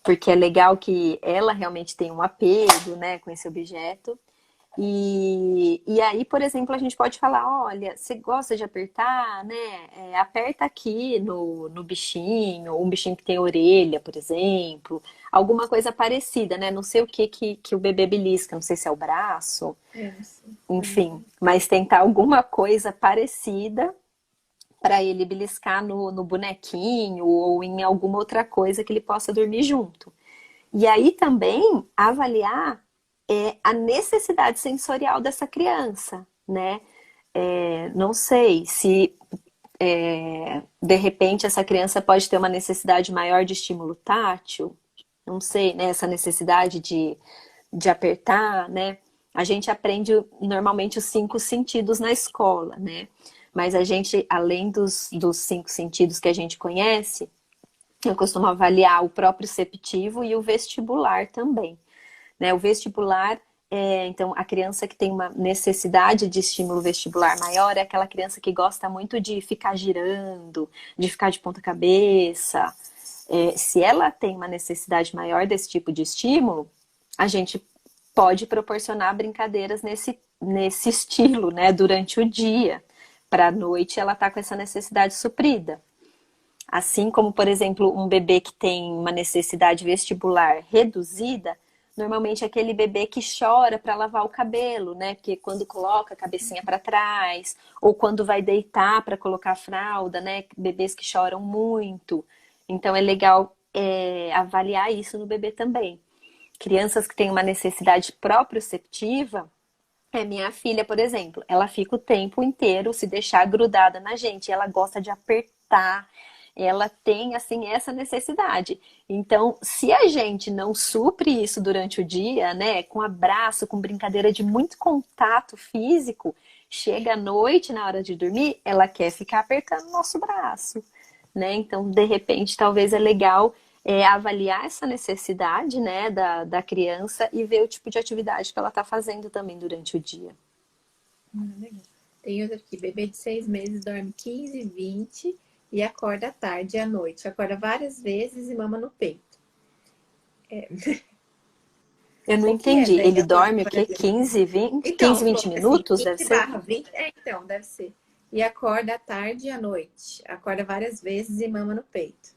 Porque é legal que ela realmente tenha um apego, né, com esse objeto. E aí, por exemplo, a gente pode falar, olha, você gosta de apertar, né? Aperta aqui no bichinho, um bichinho que tem orelha, por exemplo. Alguma coisa parecida, né? Não sei o que o bebê belisca, não sei se é o braço, Eu não sei. enfim. Mas tentar alguma coisa parecida para ele beliscar no bonequinho ou em alguma outra coisa que ele possa dormir junto. E aí também avaliar a necessidade sensorial dessa criança, né? Não sei se de repente essa criança pode ter uma necessidade maior de estímulo tátil, não sei, né? Essa necessidade de apertar, né? A gente aprende normalmente os 5 sentidos na escola, né? Mas a gente, além dos 5 sentidos que a gente conhece, eu costumo avaliar o proprioceptivo e o vestibular também, né? O vestibular então, a criança que tem uma necessidade de estímulo vestibular maior é aquela criança que gosta muito de ficar girando, de ficar de ponta cabeça. Se ela tem uma necessidade maior desse tipo de estímulo, a gente pode proporcionar brincadeiras nesse estilo, né, durante o dia. Para a noite ela tá com essa necessidade suprida. Assim como, por exemplo, um bebê que tem uma necessidade vestibular reduzida, normalmente é aquele bebê que chora para lavar o cabelo, né? Porque quando coloca a cabecinha para trás, ou quando vai deitar para colocar a fralda, né? Bebês que choram muito. Então é legal avaliar isso no bebê também. Crianças que têm uma necessidade proprioceptiva, minha filha, por exemplo, ela fica o tempo inteiro se deixar grudada na gente, ela gosta de apertar, ela tem assim essa necessidade. Então, se a gente não supre isso durante o dia, né, com abraço, com brincadeira de muito contato físico, chega à noite, na hora de dormir, ela quer ficar apertando o nosso braço, né? Então, de repente, talvez é legal avaliar essa necessidade, né, da criança e ver o tipo de atividade que ela está fazendo também durante o dia. Legal. Tem outra aqui, bebê de 6 meses dorme 15, 20 e acorda à tarde e à noite. Acorda várias vezes e mama no peito. Eu não O que é entendi. daí Ele agora, dorme o por quê? exemplo? 15, 20? Então, 15, falou 20 assim, minutos, deve 20 ser? barra 20, então, deve ser. E acorda à tarde e à noite. Acorda várias vezes e mama no peito.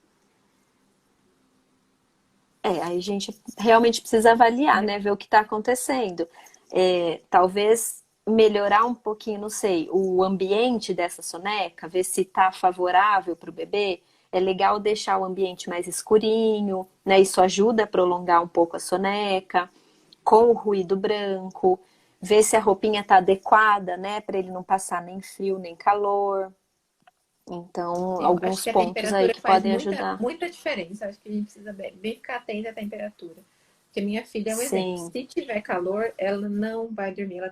Aí a gente realmente precisa avaliar, né? Ver o que está acontecendo. Talvez melhorar um pouquinho, não sei, o ambiente dessa soneca, ver se está favorável para o bebê. É legal deixar o ambiente mais escurinho, né? Isso ajuda a prolongar um pouco a soneca, com o ruído branco, ver se a roupinha está adequada, né? Para ele não passar nem frio nem calor. Então, Eu acho alguns que a pontos aí temperatura que faz podem muita, ajudar. muita diferença. Acho que a gente precisa bem ficar atenta à temperatura. Porque minha filha é um exemplo. Sim, Se tiver calor, ela não vai dormir.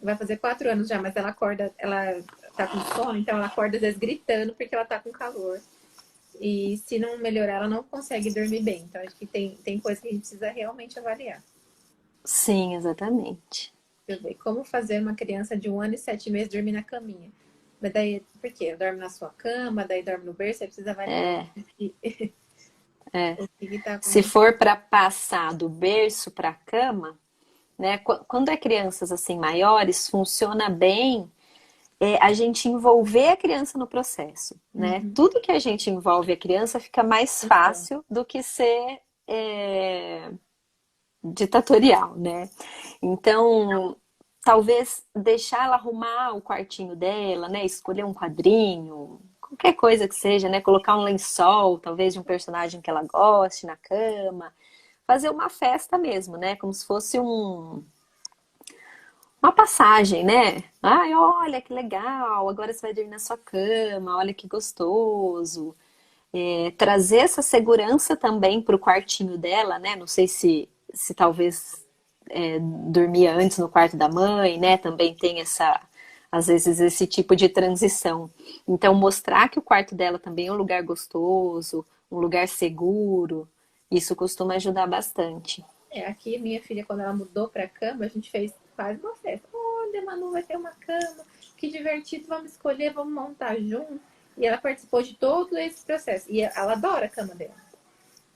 Vai fazer 4 anos já, mas ela acorda, ela tá com sono, então ela acorda às vezes gritando porque ela tá com calor. E se não melhorar, ela não consegue dormir bem. Então acho que tem coisa que a gente precisa realmente avaliar. sim, exatamente. Deixa eu ver, como fazer uma criança de 1 ano e 7 meses dormir na caminha? Mas daí, por quê? Dorme na sua cama, daí dorme no berço, aí precisa avaliar o que tá Se acontecendo. for para passar do berço para a cama, né? Quando é crianças assim maiores, funciona bem a gente envolver a criança no processo, né? Uhum. Tudo que a gente envolve a criança fica mais Então, fácil do que ser ditatorial, né? Então, talvez deixar ela arrumar o quartinho dela, né? Escolher um quadrinho, qualquer coisa que seja, né? Colocar um lençol, talvez de um personagem que ela goste na cama, fazer uma festa mesmo, né? Como se fosse uma passagem, né? Ai, olha que legal, agora você vai dormir na sua cama, olha que gostoso. Trazer essa segurança também para o quartinho dela, né? Não sei se talvez dormia antes no quarto da mãe, né? Também tem às vezes, esse tipo de transição. Então, mostrar que o quarto dela também é um lugar gostoso, um lugar seguro, isso costuma ajudar bastante. aqui minha filha, quando ela mudou pra cama, a gente fez quase uma festa. Olha, Manu vai ter uma cama, que divertido, vamos escolher, vamos montar junto. E ela participou de todo esse processo. E ela adora a cama dela.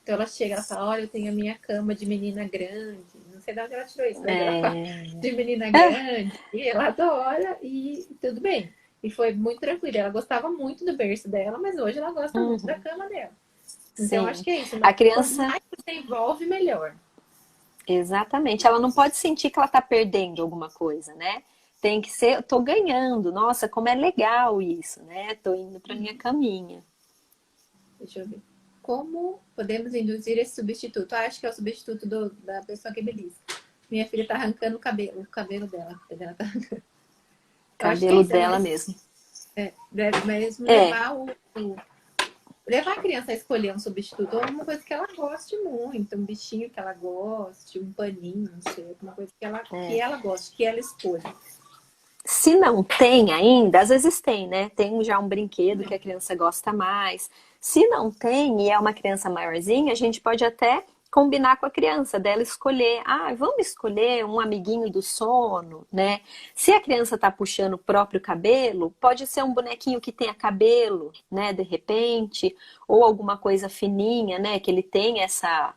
Então ela chega, ela fala, olha, eu tenho a minha cama de menina grande. Não sei de onde ela tirou isso, mas ela fala de menina grande. E ela adora e tudo bem. E foi muito tranquilo. Ela gostava muito do berço dela, mas hoje ela gosta muito da cama dela. Então acho Sim. que é isso. A Quanto criança, mais você envolve, melhor. exatamente, ela não pode sentir que ela está perdendo alguma coisa, né? tem que ser, eu tô ganhando, nossa, como é legal isso, né? Tô indo pra minha caminha. Deixa eu ver. Como podemos induzir esse substituto? Eu acho que é o substituto da pessoa que belisca. Minha filha tá arrancando o cabelo dela. Ela tá arrancando. Eu acho que é Cabelo isso, é dela mais mesmo. deve mesmo É, levar a criança a escolher um substituto ou uma coisa que ela goste muito, um bichinho que ela goste, um paninho, não sei, alguma coisa que ela goste, que ela escolha. se não tem ainda, às vezes tem, né? Tem já um brinquedo que a criança gosta mais. Se não tem e é uma criança maiorzinha, a gente pode até combinar com a criança, dela escolher. Ah, vamos escolher um amiguinho do sono, né? Se a criança tá puxando o próprio cabelo, pode ser um bonequinho que tenha cabelo, né? De repente, ou alguma coisa fininha, né? Que ele tenha essa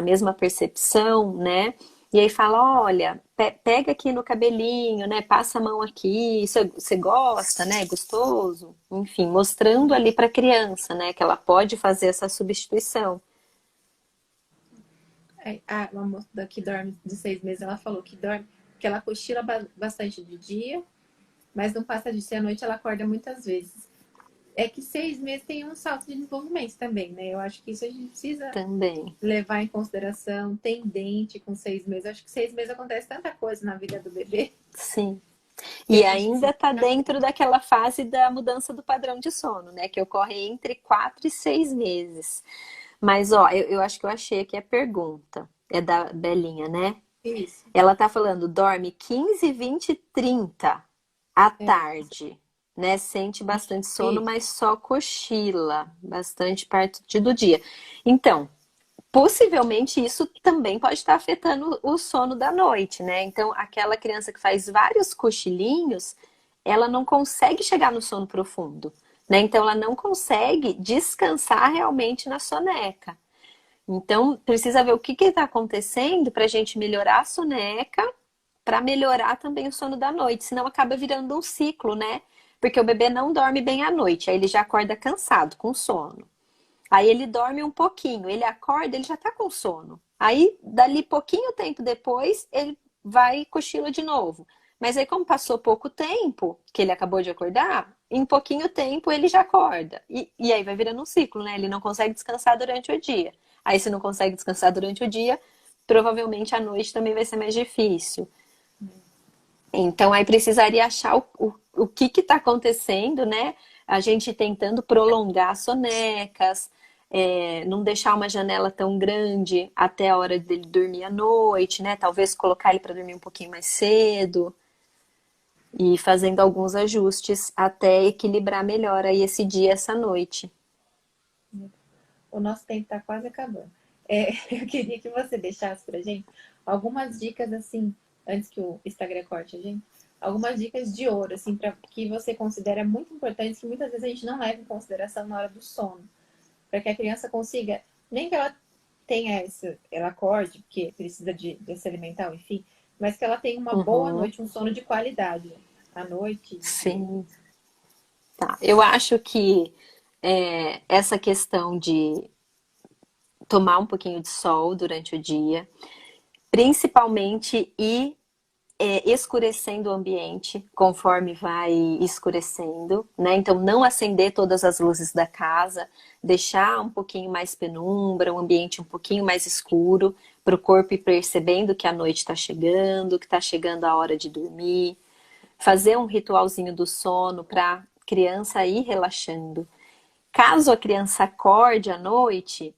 mesma percepção, né? E aí fala, olha, pega aqui no cabelinho, né? Passa a mão aqui, isso você gosta, né? Gostoso. Enfim, mostrando ali para a criança, né? Que ela pode fazer essa substituição. Uma moça que dorme de 6 meses, ela falou que dorme, que ela cochila bastante de dia, mas não passa de ser à noite, ela acorda muitas vezes. É que 6 meses tem um salto de desenvolvimento também, né? Eu acho que isso a gente precisa Também, levar em consideração. Tem dente com 6 meses. Eu acho que 6 meses acontece tanta coisa na vida do bebê sim. que E a gente ainda precisa. está dentro daquela fase da mudança do padrão de sono, né? Que ocorre entre 4 e 6 meses. Mas, ó, eu acho que eu achei aqui a pergunta. É da Belinha, né? Isso. Ela tá falando, dorme 15, 20, 30 à É, tarde, né? Sente bastante sono, isso. mas só cochila bastante parte do dia. Então, possivelmente isso também pode estar afetando o sono da noite, né? Então, aquela criança que faz vários cochilinhos, ela não consegue chegar no sono profundo, né? Então, ela não consegue descansar realmente na soneca. Então, precisa ver o que está acontecendo para a gente melhorar a soneca, para melhorar também o sono da noite, senão acaba virando um ciclo, né? Porque o bebê não dorme bem à noite, aí ele já acorda cansado, com sono. Aí ele dorme um pouquinho, ele acorda, ele já tá com sono. Aí, dali pouquinho tempo depois, ele vai e cochila de novo. Mas aí, como passou pouco tempo que ele acabou de acordar, em pouquinho tempo ele já acorda. E aí vai virando um ciclo, né? Ele não consegue descansar durante o dia. Aí, se não consegue descansar durante o dia, provavelmente à noite também vai ser mais difícil. Então, aí precisaria achar o que está acontecendo, né? A gente tentando prolongar as sonecas, não deixar uma janela tão grande até a hora dele dormir à noite, né? Talvez colocar ele para dormir um pouquinho mais cedo e fazendo alguns ajustes até equilibrar melhor aí esse dia, essa noite. O nosso tempo está quase acabando. É, eu queria que você deixasse pra gente algumas dicas assim, antes que o Instagram corte a gente, algumas dicas de ouro, assim, que você considera muito importantes, que muitas vezes a gente não leva em consideração na hora do sono. Para que a criança consiga, nem que ela tenha esse, ela acorde, porque precisa de se alimentar, enfim, mas que ela tenha uma boa Uhum, noite, um sono de qualidade à noite e dia. sim, tá. Eu acho que essa questão de tomar um pouquinho de sol durante o dia, principalmente ir escurecendo o ambiente conforme vai escurecendo, né? Então, não acender todas as luzes da casa, deixar um pouquinho mais penumbra, um ambiente um pouquinho mais escuro, para o corpo ir percebendo que a noite está chegando, que está chegando a hora de dormir. Fazer um ritualzinho do sono para a criança ir relaxando. Caso a criança acorde à noite,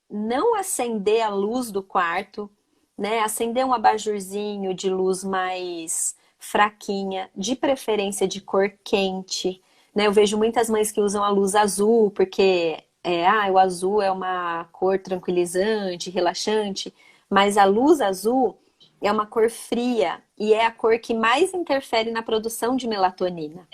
não acender a luz do quarto, né? Acender um abajurzinho de luz mais fraquinha, de preferência de cor quente, né? Eu vejo muitas mães que usam a luz azul porque o azul é uma cor tranquilizante, relaxante, mas a luz azul é uma cor fria e é a cor que mais interfere na produção de melatonina.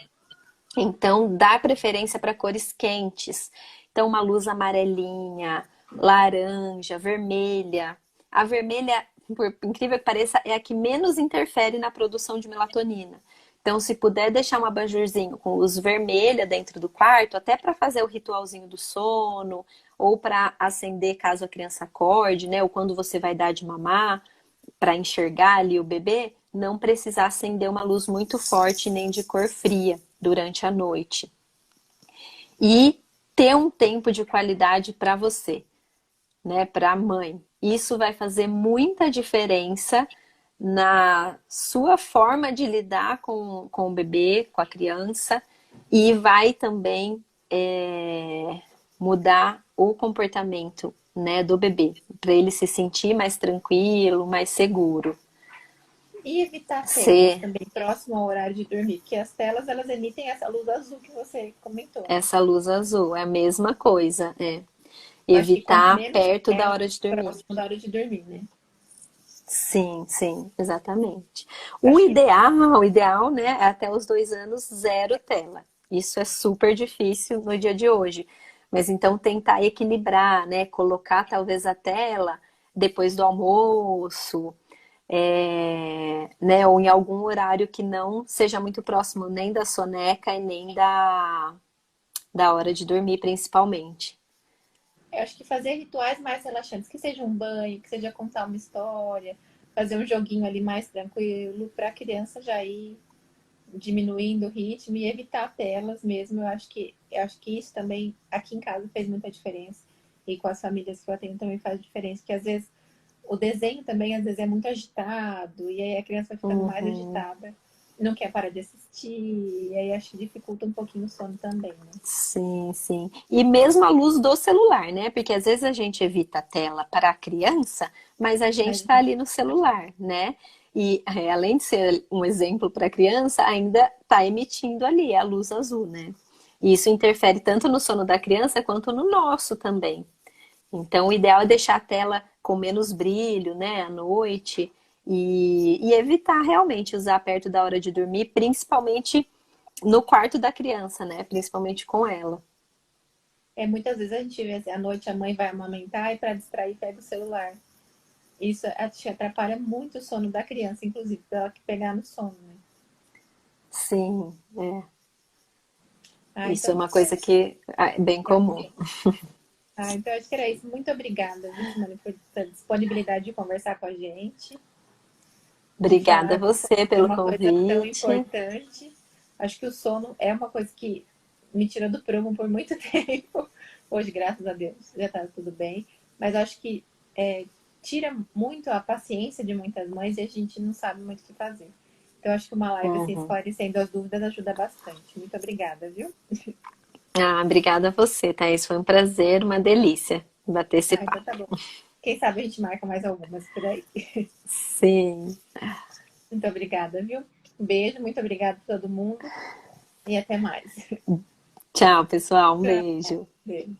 Então, dá preferência para cores quentes. Então, uma luz amarelinha, laranja, vermelha. A vermelha, por incrível que pareça, é a que menos interfere na produção de melatonina. Então, se puder deixar um abajurzinho com luz vermelha dentro do quarto, até para fazer o ritualzinho do sono, ou para acender caso a criança acorde, né? Ou quando você vai dar de mamar, para enxergar ali o bebê, não precisar acender uma luz muito forte nem de cor fria durante a noite. E ter um tempo de qualidade para você, né, para a mãe. Isso vai fazer muita diferença na sua forma de lidar com o bebê, com a criança, e vai também mudar o comportamento, né, do bebê, para ele se sentir mais tranquilo, mais seguro. E evitar telas Ser também próximo ao horário de dormir, porque as telas elas emitem essa luz azul que você comentou, né? essa luz azul, é a mesma coisa, é. Eu acho que quanto Evitar menos perto da tela, hora de dormir. próximo da hora de dormir, né? Sim, sim, exatamente. Acho que O ideal, né, é até os 2 anos, zero tela. Isso é super difícil no dia de hoje. Mas então tentar equilibrar, né, colocar talvez a tela depois do almoço, né, ou em algum horário que não seja muito próximo nem da soneca e nem da hora de dormir, principalmente. Eu acho que fazer rituais mais relaxantes, que seja um banho, que seja contar uma história, fazer um joguinho ali mais tranquilo, para a criança já ir diminuindo o ritmo e evitar telas mesmo. Eu acho que isso também aqui em casa fez muita diferença. E com as famílias que eu atendo também faz diferença, porque às vezes o desenho também às vezes é muito agitado, e aí a criança vai ficando mais Uhum. agitada, não quer parar de assistir, e aí acho que dificulta um pouquinho o sono também, né? Sim, sim. E mesmo a luz do celular, né? Porque às vezes a gente evita a tela para a criança, mas a gente Mas está ali no celular, né? E além de ser um exemplo para a criança, ainda está emitindo ali a luz azul, né? E isso interfere tanto no sono da criança quanto no nosso também. Então, o ideal é deixar a tela com menos brilho, né, à noite, e evitar realmente usar perto da hora de dormir, principalmente no quarto da criança, né? Principalmente com ela. muitas vezes a gente vê assim, à noite a mãe vai amamentar e para distrair pega o celular. Isso acho que atrapalha muito o sono da criança, inclusive, para ela que pegar no sono, né? Sim, é. Ah, Isso é então uma é coisa que é bem é um comum. tempo. Ah, então acho que era isso. Muito obrigada, viu, Simone, por essa disponibilidade de conversar com a gente, de Obrigada a falar que você é pelo uma coisa tão convite. importante. Acho que o sono é uma coisa que me tirou do prumo por muito tempo. Hoje, graças a Deus, já está tudo bem. Mas acho que tira muito a paciência de muitas mães e a gente não sabe muito o que fazer. Então, acho que uma live assim, Uhum. esclarecendo as dúvidas ajuda bastante. Muito obrigada, viu? Ah, obrigada a você, Thaís. Foi um prazer, uma delícia bater esse Ah, então tá papo. bom. Quem sabe a gente marca mais algumas por aí. Sim. Muito obrigada, viu? Um beijo, muito obrigada a todo mundo e até mais. Tchau, pessoal. Um Tchau. beijo. Beijo.